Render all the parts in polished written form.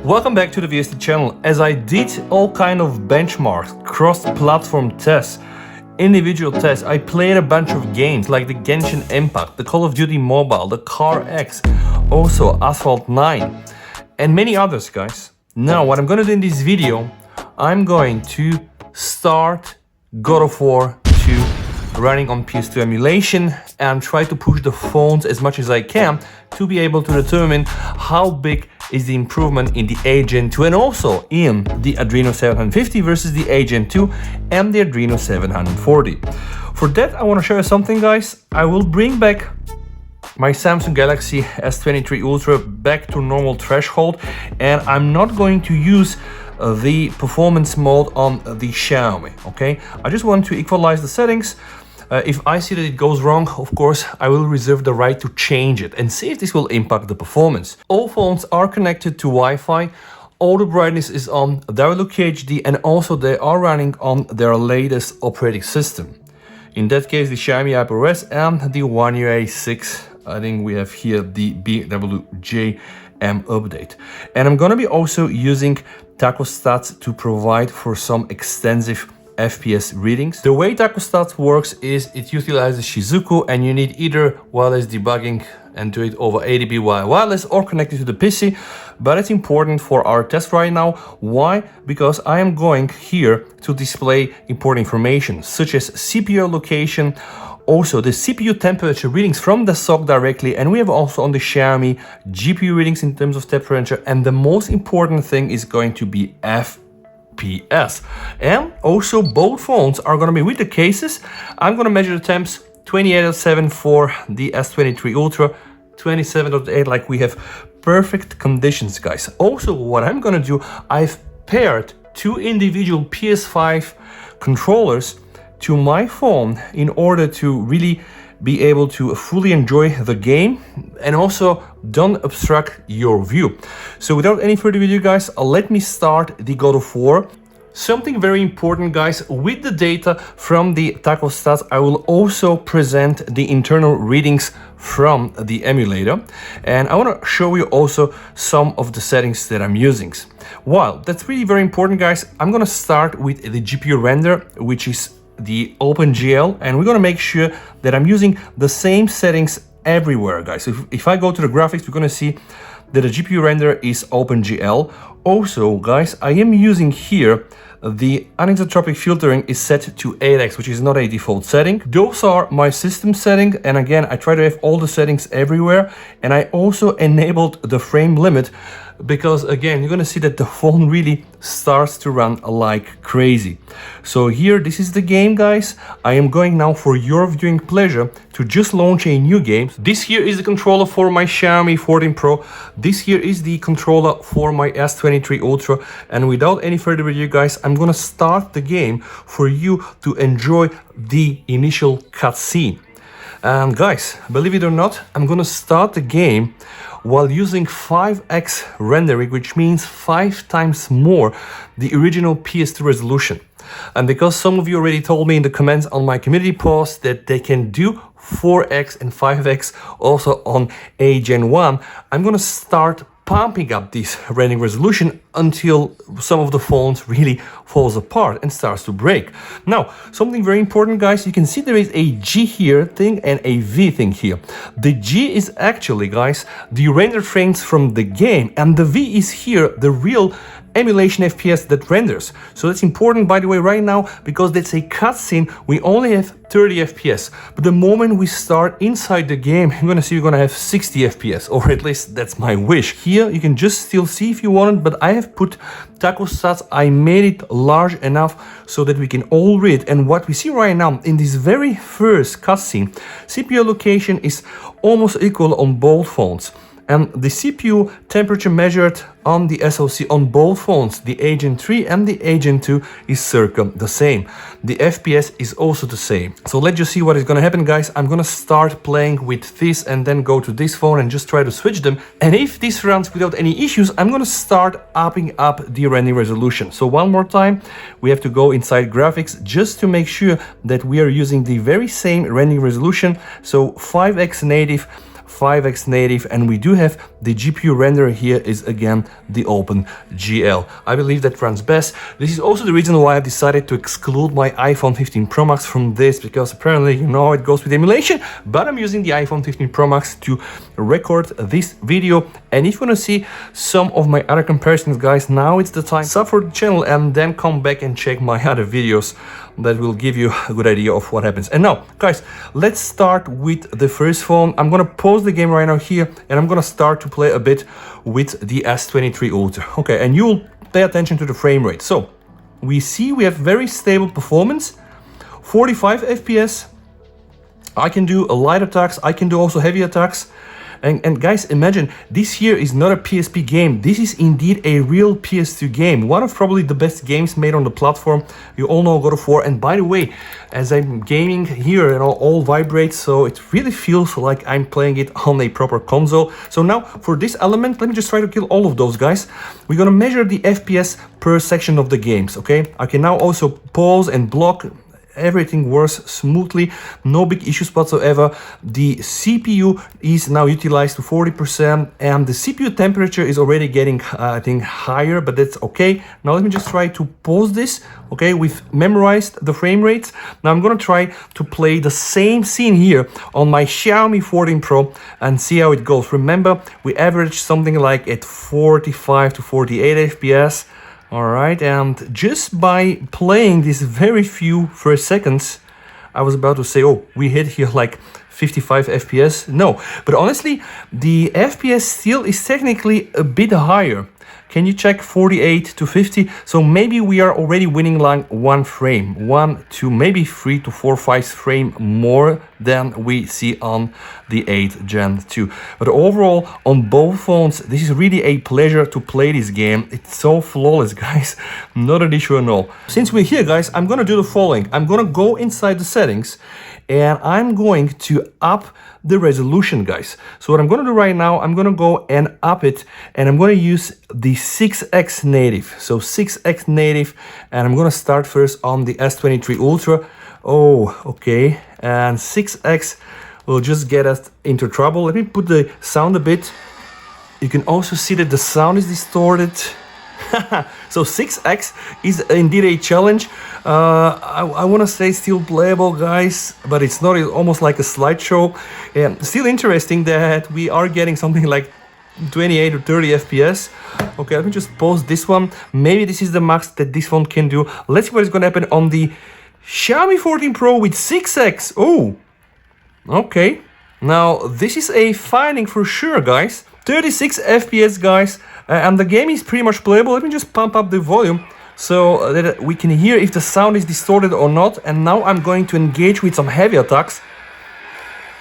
Welcome back to the VST channel. As I did all kind of benchmarks, cross-platform tests, individual tests, I played a bunch of games like the Genshin Impact, the Call of Duty Mobile, the Car X, also Asphalt 9, and many others, guys. Now, what I'm gonna do in this video, I'm going to start God of War 2 running on PS2 emulation and try to push the phones as much as I can to be able to determine how big is the improvement in the Gen 2 and also in the Adreno 750 versus the Gen 2 and the Adreno 740. For that, I want to show you something, guys. I will bring back my Samsung Galaxy S23 Ultra back to normal threshold, and I'm not going to use the performance mode on the Xiaomi, okay? I just want to equalize the settings. If I see that it goes wrong, of course, I will reserve the right to change it and see if this will impact the performance. All phones are connected to Wi-Fi, all the brightness is on, they look HD, and also they are running on their latest operating system. In that case, the Xiaomi HyperOS and the One UI 6. I think we have here the BWJM update. And I'm gonna be also using TakoStats to provide for some extensive FPS readings. The way TakoStats works is it utilizes Shizuku, and you need either wireless debugging and do it over ADB wireless or connected to the PC, but it's important for our test right now. Why? Because I am going here to display important information such as CPU location, also the CPU temperature readings from the SOC directly, and we have also on the Xiaomi GPU readings in terms of temperature, and the most important thing is going to be FPS. And also both phones are going to be with the cases. I'm going to measure the temps 28.7 for the S23 Ultra, 27.8, like we have perfect conditions, guys. Also, what I'm going to do, I've paired two individual PS5 controllers to my phone in order to really be able to fully enjoy the game and also don't obstruct your view. So without any further ado, guys, let me start the God of War. Something very important, guys, with the data from the TakoStats, I will also present the internal readings from the emulator, and I want to show you also some of the settings that I'm using. While that's really very important, guys, I'm going to start with the GPU render, which is the OpenGL, and we're going to make sure that I'm using the same settings everywhere, guys. If I go to the graphics, we're going to see that the GPU render is OpenGL. Also, guys, I am using here the anisotropic filtering is set to 8x, which is not a default setting. Those are my system settings, and again, I try to have all the settings everywhere, and I also enabled the frame limit because again, you're gonna see that the phone really starts to run like crazy. So here, this is the game, guys. I am going now for your viewing pleasure to just launch a new game. This here is the controller for my Xiaomi 14 Pro. This here is the controller for my S23 Ultra. And without any further ado, guys, I'm gonna start the game for you to enjoy the initial cutscene. And guys, believe it or not, I'm gonna start the game while using 5x rendering, which means 5 times more the original PS2 resolution. And because some of you already told me in the comments on my community post that they can do 4x and 5x also on Gen 1, I'm gonna start pumping up this rendering resolution until some of the phones really falls apart and starts to break. Now, something very important, guys, you can see there is a G here thing and a V thing here. The G is actually, guys, the render frames from the game, and the V is here, the real emulation FPS that renders. So that's important, by the way, right now, because that's a cutscene. We only have 30 FPS, but the moment we start inside the game, you're gonna see we're gonna have 60 FPS, or at least that's my wish. Here you can just still see if you want it, but I have put TakoStats. I made it large enough so that we can all read. And what we see right now in this very first cutscene, CPU location is almost equal on both phones. And the CPU temperature measured on the SoC on both phones, the Gen 3 and the Gen 2, is circa the same. The FPS is also the same. So let's just see what is gonna happen, guys. I'm gonna start playing with this and then go to this phone and just try to switch them. And if this runs without any issues, I'm gonna start upping up the rendering resolution. So one more time, we have to go inside graphics just to make sure that we are using the very same rendering resolution. So 5x native 5x native, and we do have the GPU renderer here is again the OpenGL. I believe that runs best. This is also the reason why I've decided to exclude my iPhone 15 Pro Max from this, because apparently you know it goes with emulation, but I'm using the iPhone 15 Pro Max to record this video. And if you want to see some of my other comparisons, guys, now it's the time. Sub for the channel and then come back and check my other videos that will give you a good idea of what happens. And now, guys, let's start with the first phone. I'm gonna pause the game right now here, and I'm gonna start to play a bit with the S23 Ultra. Okay, and you'll pay attention to the frame rate. So we see we have very stable performance, 45 FPS. I can do light attacks, I can do also heavy attacks. And guys, imagine, this here is not a PSP game. This is indeed a real PS2 game. One of probably the best games made on the platform. You all know God of War. And by the way, as I'm gaming here, you know, all vibrates, so it really feels like I'm playing it on a proper console. So now for this element, let me just try to kill all of those guys. We're gonna measure the FPS per section of the games, okay? I can now also pause and block. Everything works smoothly, no big issues whatsoever. The CPU is now utilized to 40%, and the CPU temperature is already getting, I think, higher, but that's okay. Now let me just try to pause this. Okay, we've memorized the frame rates. Now I'm gonna try to play the same scene here on my Xiaomi 14 Pro and see how it goes. Remember, we averaged something like at 45 to 48 FPS. All right, and just by playing these very few first seconds, I was about to say, oh, we hit here like 55 FPS. No, but honestly, the FPS still is technically a bit higher. Can you check 48 to 50? So maybe we are already winning like 1 frame, 1 to maybe 3 to 4, 5 frame more than we see on the 8 Gen 2. But overall, on both phones, this is really a pleasure to play this game. It's so flawless, guys. Not an issue at all. Since we're here, guys, I'm gonna do the following. I'm gonna go inside the settings and I'm going to up the resolution, guys. So what I'm gonna do right now, I'm gonna go and up it, and I'm gonna use the 6x native. So 6x native, and I'm gonna start first on the S23 Ultra. Oh, okay, and 6x will just get us into trouble. Let me put the sound a bit. You can also see that the sound is distorted. So 6x is indeed a challenge. I want to say still playable, guys, but it's not. It's almost like a slideshow. And still interesting that we are getting something like 28 or 30 FPS. Okay, let me just pause this one. Maybe this is the max that this one can do. Let's see what is going to happen on the Xiaomi 14 Pro with 6x. Oh, okay. Now this is a finding for sure, guys. 36 FPS, guys. And the game is pretty much playable. Let me just pump up the volume so that we can hear if the sound is distorted or not. And now I'm going to engage with some heavy attacks.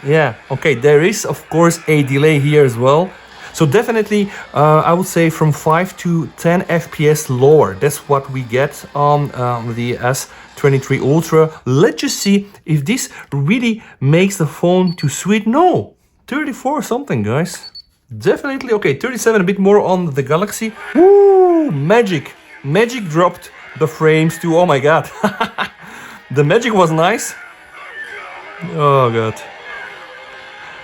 Yeah, okay, there is of course a delay here as well. So definitely, I would say from 5 to 10 FPS lower. That's what we get on the S23 Ultra. Let's just see if this really makes the phone too sweet. No, 34 something, guys. Definitely, okay, 37, a bit more on the Galaxy. Woo, magic. Magic dropped the frames to, oh my god. The magic was nice. Oh god.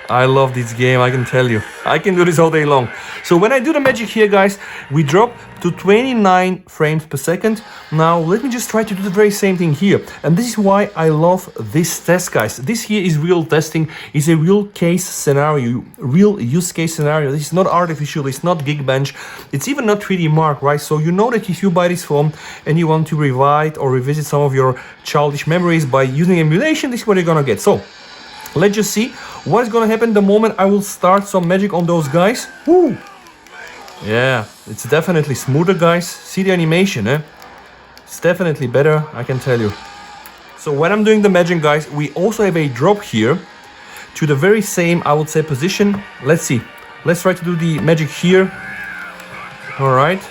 I love this game, I can tell you. I can do this all day long. So when I do the magic here, guys, we drop to 29 frames per second. Now, let me just try to do the very same thing here. And this is why I love this test, guys. This here is real testing. It's a real case scenario, real use case scenario. This is not artificial, it's not Geekbench. It's even not 3D Mark, right? So you know that if you buy this phone and you want to revive or revisit some of your childish memories by using emulation, this is what you're gonna get. So, let's just see what is gonna happen the moment I will start some magic on those guys. Woo! Yeah, it's definitely smoother, guys. See the animation, eh? It's definitely better, I can tell you. So when I'm doing the magic, guys, we also have a drop here to the very same, I would say, position. Let's see. Let's try to do the magic here. All right.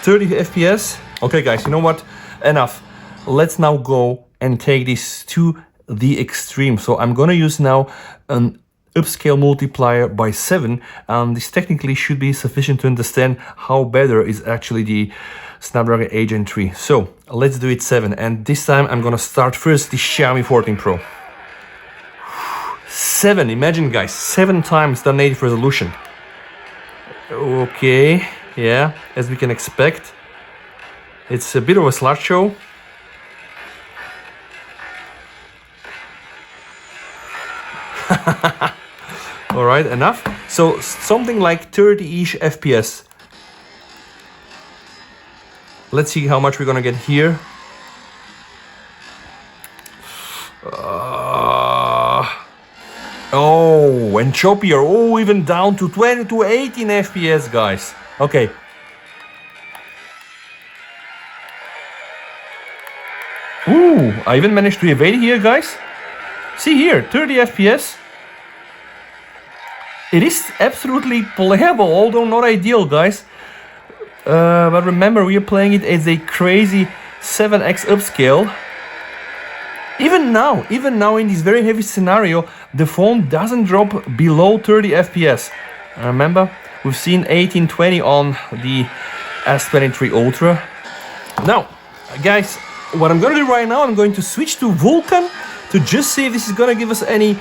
30 FPS. Okay, guys, you know what? Enough. Let's now go and take this to the extreme. So I'm gonna use now an upscale multiplier by 7, and this technically should be sufficient to understand how better is actually the Snapdragon 8 Gen 3. So let's do it 7, and this time I'm gonna start first the Xiaomi 14 Pro. 7, imagine guys, 7 times the native resolution. Okay, yeah, as we can expect. It's a bit of a slideshow. Alright, enough. So something like 30-ish FPS. Let's see how much we're gonna get here. Oh, and choppier. Oh, even down to 20 to 18 FPS, guys. Okay. Ooh, I even managed to evade here, guys. See here, 30 FPS. It is absolutely playable, although not ideal, guys. But remember, we are playing it as a crazy 7x upscale. Even now in this very heavy scenario, the phone doesn't drop below 30 FPS. Remember, we've seen 1820 on the S23 Ultra. Now, guys, what I'm gonna do right now, I'm going to switch to Vulkan to just see if this is gonna give us any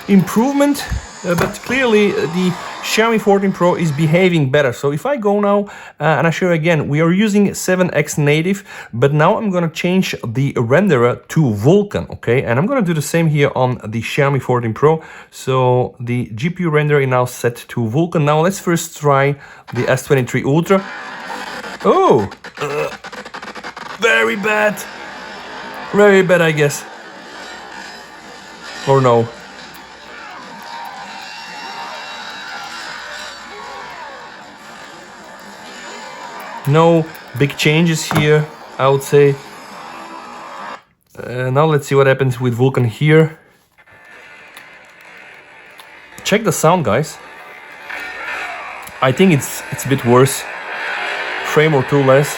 improvement. But clearly the Xiaomi 14 Pro is behaving better. So if I go now and I show you again, we are using 7x native, but now I'm gonna change the renderer to Vulkan, okay? And I'm gonna do the same here on the Xiaomi 14 Pro. So the GPU renderer is now set to Vulkan. Now let's first try the S23 Ultra. Oh, very bad. Very bad, I guess. Or no. No big changes here, I would say. Now let's see what happens with Vulkan here. Check the sound, guys. I think it's a bit worse. Frame or two less.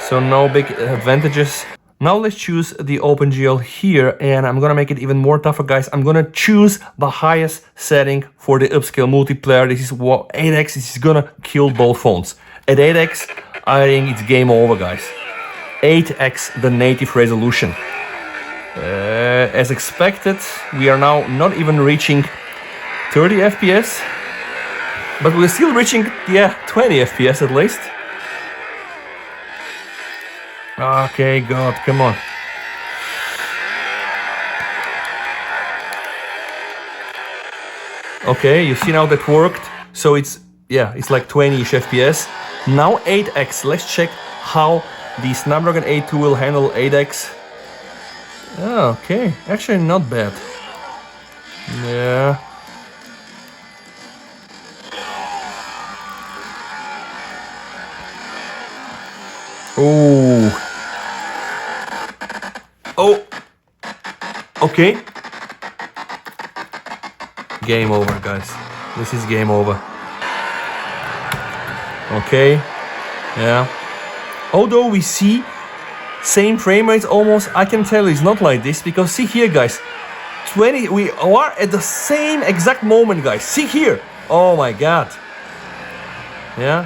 So no big advantages. Now let's choose the OpenGL here, and I'm gonna make it even more tougher, guys. I'm gonna choose the highest setting for the upscale multiplayer. This is what 8x, this is gonna kill both phones. At 8x, I think it's game over, guys. 8x the native resolution. As expected, we are now not even reaching 30 FPS, but we're still reaching, yeah, 20 FPS at least. Okay, God, come on. Okay, you see now that worked. So it's, yeah, it's like 20-ish FPS. Now 8x, let's check how the Snapdragon 8 II will handle 8x. Okay, actually not bad. Yeah. Oh. Oh. Okay. Game over, guys. This is game over. Okay. Yeah. Although we see same frame rates almost, I can tell it's not like this because see here, guys. 20, we are at the same exact moment, guys. See here. Oh my God. Yeah.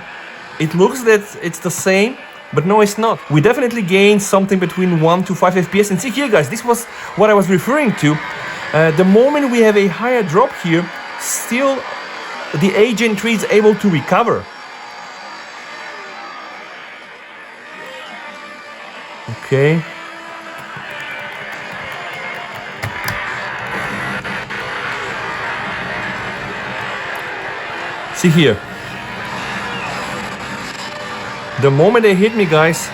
It looks that it's the same, but no, it's not. We definitely gained something between 1 to 5 FPS. And see here, guys, this was what I was referring to. The moment we have a higher drop here, still the Gen 3 is able to recover. Okay. See here. The moment they hit me, guys,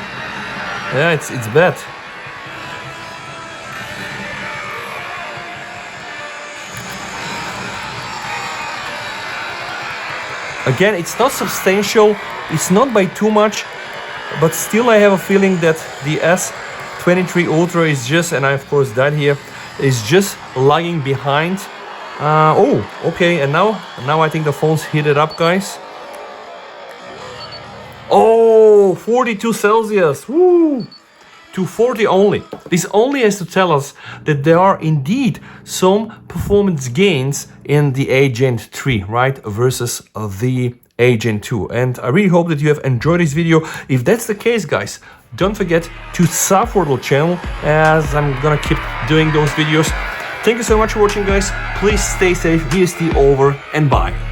yeah, it's bad. Again, it's not substantial, it's not by too much, but still I have a feeling that the S23 Ultra is just, and I of course died here, is just lagging behind. Oh, okay, and now I think the phone's heated up, guys. Oh, 42 Celsius, woo! To 40 only. This only has to tell us that there are indeed some performance gains in the Gen 3, right, versus the Gen 2. And I really hope that you have enjoyed this video. If that's the case, guys, don't forget to sub for the channel, as I'm gonna keep doing those videos. Thank you so much for watching, guys. Please stay safe, VST over, and bye.